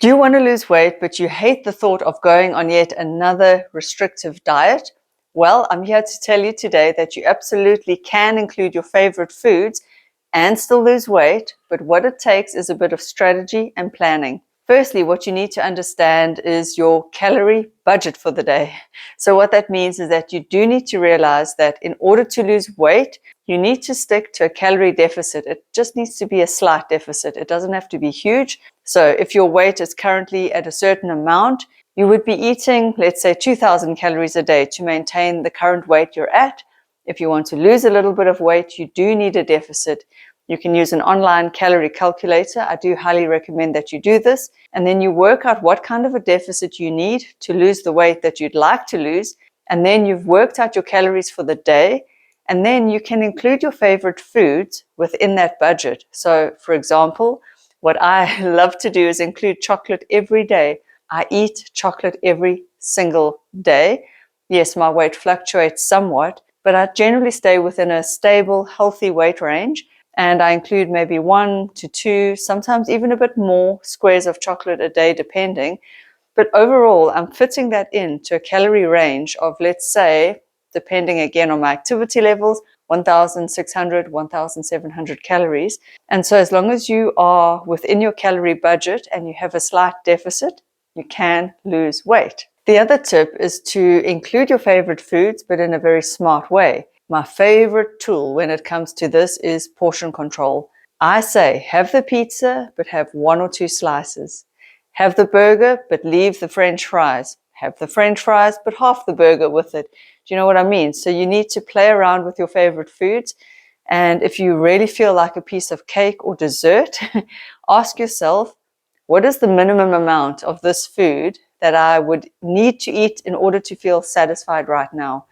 Do you want to lose weight, but you hate the thought of going on yet another restrictive diet? Well, I'm here to tell you today that you absolutely can include your favorite foods and still lose weight, but what it takes is a bit of strategy and planning. Firstly, what you need to understand is your calorie budget for the day. So what that means is that you do need to realize that in order to lose weight, you need to stick to a calorie deficit. It just needs to be a slight deficit. It doesn't have to be huge. So if your weight is currently at a certain amount, you would be eating, let's say, 2,000 calories a day to maintain the current weight you're at. If you want to lose a little bit of weight, you do need a deficit. You can use an online calorie calculator. I do highly recommend that you do this. And then you work out what kind of a deficit you need to lose the weight that you'd like to lose. And then you've worked out your calories for the day. And then you can include your favorite foods within that budget. So, for example, what I love to do is include chocolate every day. I eat chocolate every single day. Yes, my weight fluctuates somewhat, but I generally stay within a stable, healthy weight range. And I include maybe 1 to 2, sometimes even a bit more squares of chocolate a day, depending. But overall, I'm fitting that into a calorie range of, let's say, depending again on my activity levels, 1,600, 1,700 calories. And so as long as you are within your calorie budget and you have a slight deficit, you can lose weight. The other tip is to include your favorite foods, but in a very smart way. My favorite tool when it comes to this is portion control. I say, have the pizza, but have 1 or 2 slices. Have the burger, but leave the French fries. Have the French fries, but half the burger with it. Do you know what I mean? So you need to play around with your favorite foods. And if you really feel like a piece of cake or dessert, ask yourself, what is the minimum amount of this food that I would need to eat in order to feel satisfied right now?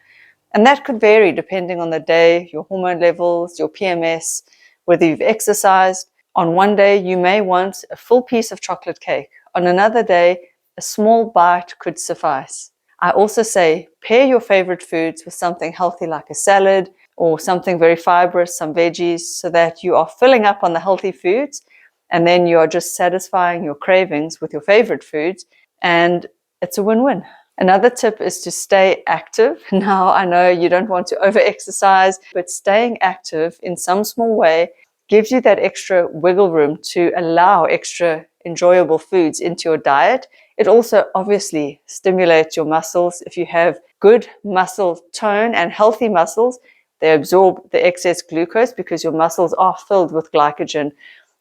And that could vary depending on the day, your hormone levels, your PMS, whether you've exercised. On one day, you may want a full piece of chocolate cake. On another day, a small bite could suffice. I also say pair your favorite foods with something healthy like a salad or something very fibrous, some veggies, so that you are filling up on the healthy foods and then you are just satisfying your cravings with your favorite foods, and it's a win-win. Another tip is to stay active. Now, I know you don't want to over-exercise, but staying active in some small way gives you that extra wiggle room to allow extra enjoyable foods into your diet. It also obviously stimulates your muscles. If you have good muscle tone and healthy muscles, they absorb the excess glucose because your muscles are filled with glycogen.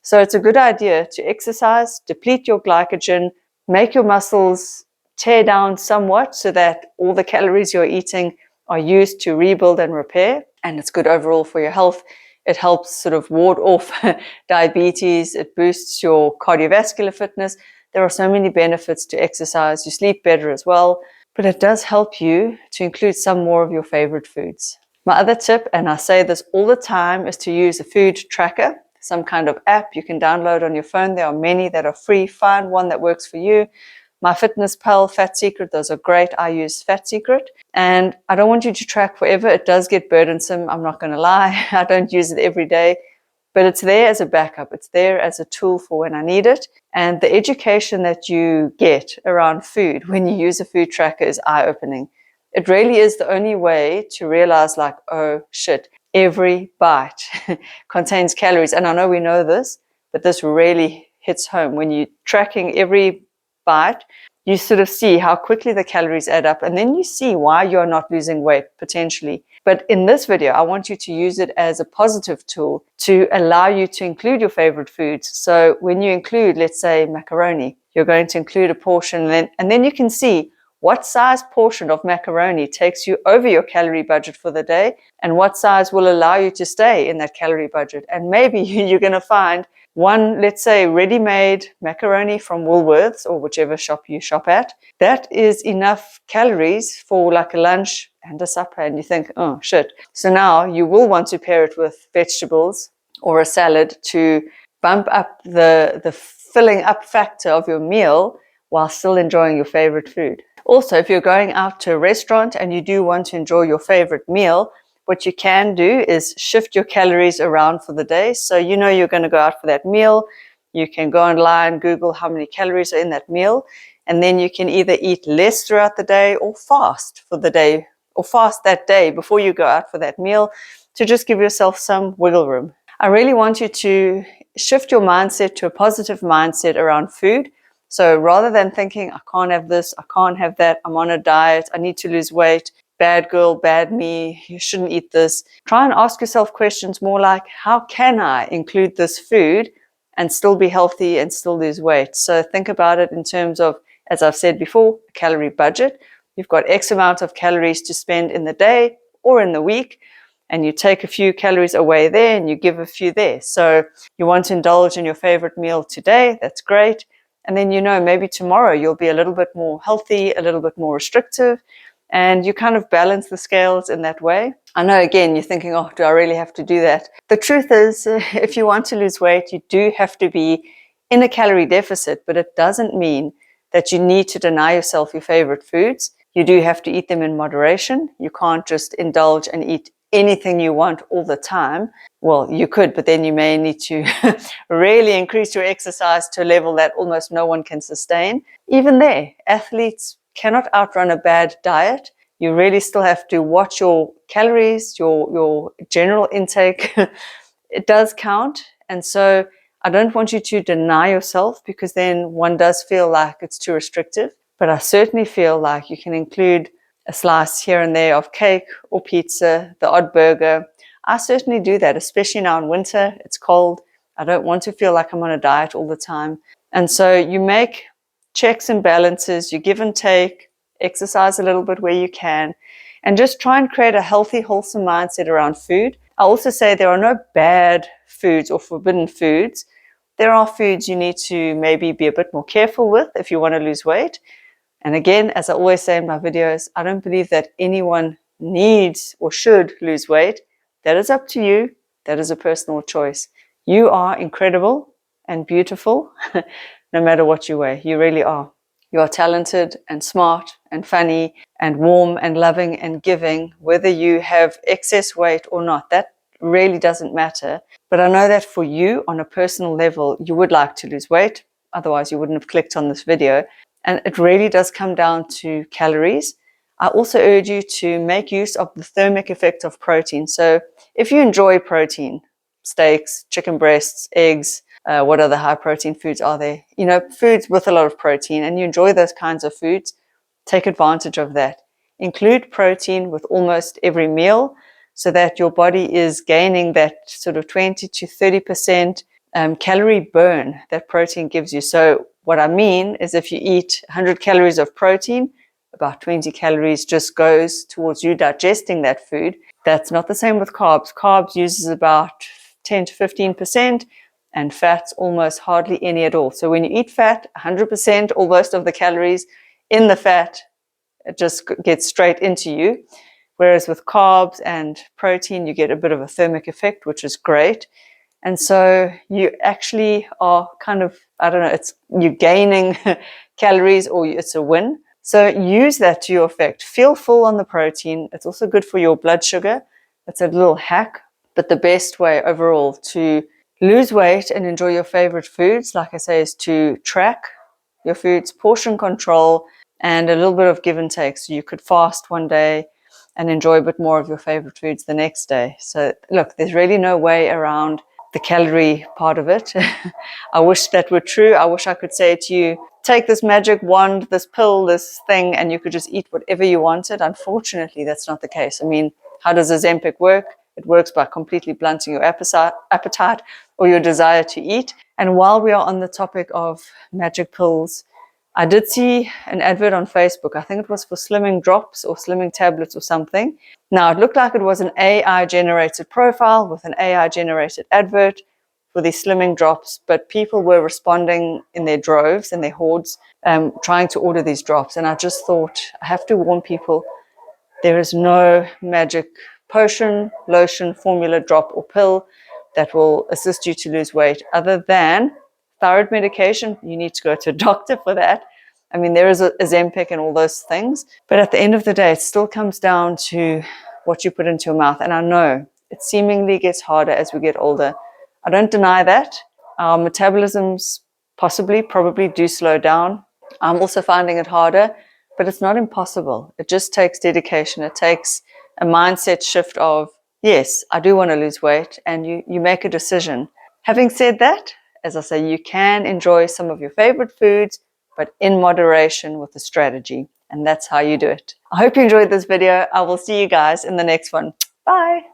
So it's a good idea to exercise, deplete your glycogen, make your muscles tear down somewhat so that all the calories you're eating are used to rebuild and repair. And it's good overall for your health. It helps sort of ward off diabetes. It boosts your cardiovascular fitness. There are so many benefits to exercise. You sleep better as well. But it does help you to include some more of your favorite foods. My other tip, and I say this all the time, is to use a food tracker, some kind of app you can download on your phone. There are many that are free. Find one that works for you. MyFitnessPal, Fat Secret, those are great. I use Fat Secret. And I don't want you to track forever. It does get burdensome. I'm not going to lie. I don't use it every day. But it's there as a backup. It's there as a tool for when I need it. And the education that you get around food when you use a food tracker is eye-opening. It really is the only way to realize, like, oh, shit, every bite contains calories. And I know we know this, but this really hits home. When you're tracking every bite, you sort of see how quickly the calories add up, and then you see why you're not losing weight potentially. But in this video, I want you to use it as a positive tool to allow you to include your favorite foods. So when you include, let's say, macaroni, you're going to include a portion, and then you can see what size portion of macaroni takes you over your calorie budget for the day, and what size will allow you to stay in that calorie budget. And maybe you're going to find one, let's say, ready-made macaroni from Woolworths or whichever shop you shop at, that is enough calories for like a lunch and a supper. And you think, oh, shit. So now you will want to pair it with vegetables or a salad to bump up the filling up factor of your meal while still enjoying your favorite food. Also, if you're going out to a restaurant and you do want to enjoy your favorite meal, what you can do is shift your calories around for the day. So you know you're going to go out for that meal. You can go online, Google how many calories are in that meal, and then you can either eat less throughout the day or fast for the day, or fast that day before you go out for that meal, to just give yourself some wiggle room. I really want you to shift your mindset to a positive mindset around food. So rather than thinking, I can't have this, I can't have that, I'm on a diet, I need to lose weight, bad girl, bad me, you shouldn't eat this. Try and ask yourself questions more like, how can I include this food and still be healthy and still lose weight? So think about it in terms of, as I've said before, a calorie budget. You've got X amount of calories to spend in the day or in the week, and you take a few calories away there and you give a few there. So you want to indulge in your favorite meal today, that's great. And then, maybe tomorrow you'll be a little bit more healthy, a little bit more restrictive, and you kind of balance the scales in that way. I know, again, you're thinking, oh, do I really have to do that? The truth is, if you want to lose weight, you do have to be in a calorie deficit, but it doesn't mean that you need to deny yourself your favorite foods. You do have to eat them in moderation. You can't just indulge and eat anything you want all the time. Well, you could, but then you may need to really increase your exercise to a level that almost no one can sustain. Even there, athletes cannot outrun a bad diet. You really still have to watch your calories, your general intake. It does count. And so I don't want you to deny yourself, because then one does feel like it's too restrictive. But I certainly feel like you can include a slice here and there of cake or pizza, the odd burger. I certainly do that, especially now in winter. It's cold. I don't want to feel like I'm on a diet all the time. And so you make checks and balances, you give and take, exercise a little bit where you can, and just try and create a healthy, wholesome mindset around food. I also say there are no bad foods or forbidden foods. There are foods you need to maybe be a bit more careful with if you want to lose weight. And again, as I always say in my videos, I don't believe that anyone needs or should lose weight. That is up to you. That is a personal choice. You are incredible and beautiful no matter what you weigh. You really are. You are talented and smart and funny and warm and loving and giving, whether you have excess weight or not. That really doesn't matter. But I know that for you, on a personal level, you would like to lose weight. Otherwise, you wouldn't have clicked on this video. And it really does come down to calories. I also urge you to make use of the thermic effect of protein. So if you enjoy protein, steaks, chicken breasts, eggs, what other high protein foods are there? Foods with a lot of protein, and you enjoy those kinds of foods, take advantage of that. Include protein with almost every meal so that your body is gaining that sort of 20 to 30% calorie burn that protein gives you. So what I mean is, if you eat 100 calories of protein, about 20 calories just goes towards you digesting that food. That's not the same with carbs. Carbs uses about 10 to 15%, and fats almost hardly any at all. So when you eat fat, 100% almost of the calories in the fat, it just gets straight into you. Whereas with carbs and protein, you get a bit of a thermic effect, which is great. And so you actually are kind of, you're gaining calories, or it's a win. So use that to your effect. Feel full on the protein. It's also good for your blood sugar. It's a little hack. But the best way overall to lose weight and enjoy your favorite foods, like I say, is to track your foods, portion control, and a little bit of give and take. So you could fast one day and enjoy a bit more of your favorite foods the next day. So look, there's really no way around the calorie part of it. I wish that were true. I wish I could say to you, take this magic wand, this pill, this thing, and you could just eat whatever you wanted. Unfortunately, that's not the case. I mean, how does Ozempic work? It works by completely blunting your appetite or your desire to eat. And while we are on the topic of magic pills, I did see an advert on Facebook. I think it was for slimming drops or slimming tablets or something. Now, it looked like it was an AI-generated profile with an AI-generated advert for these slimming drops, but people were responding in their droves and their hordes, trying to order these drops. And I just thought, I have to warn people, there is no magic potion, lotion, formula, drop, or pill that will assist you to lose weight other than thyroid medication. You need to go to a doctor for that. I mean, there is a Ozempic and all those things, but at the end of the day, it still comes down to what you put into your mouth. And I know it seemingly gets harder as we get older. I don't deny that, our metabolisms probably do slow down. I'm also finding it harder, but it's not impossible. It just takes dedication. It takes a mindset shift of, yes, I do want to lose weight, and you make a decision. Having said that, as I say, you can enjoy some of your favorite foods, but in moderation with a strategy. And that's how you do it. I hope you enjoyed this video. I will see you guys in the next one. Bye.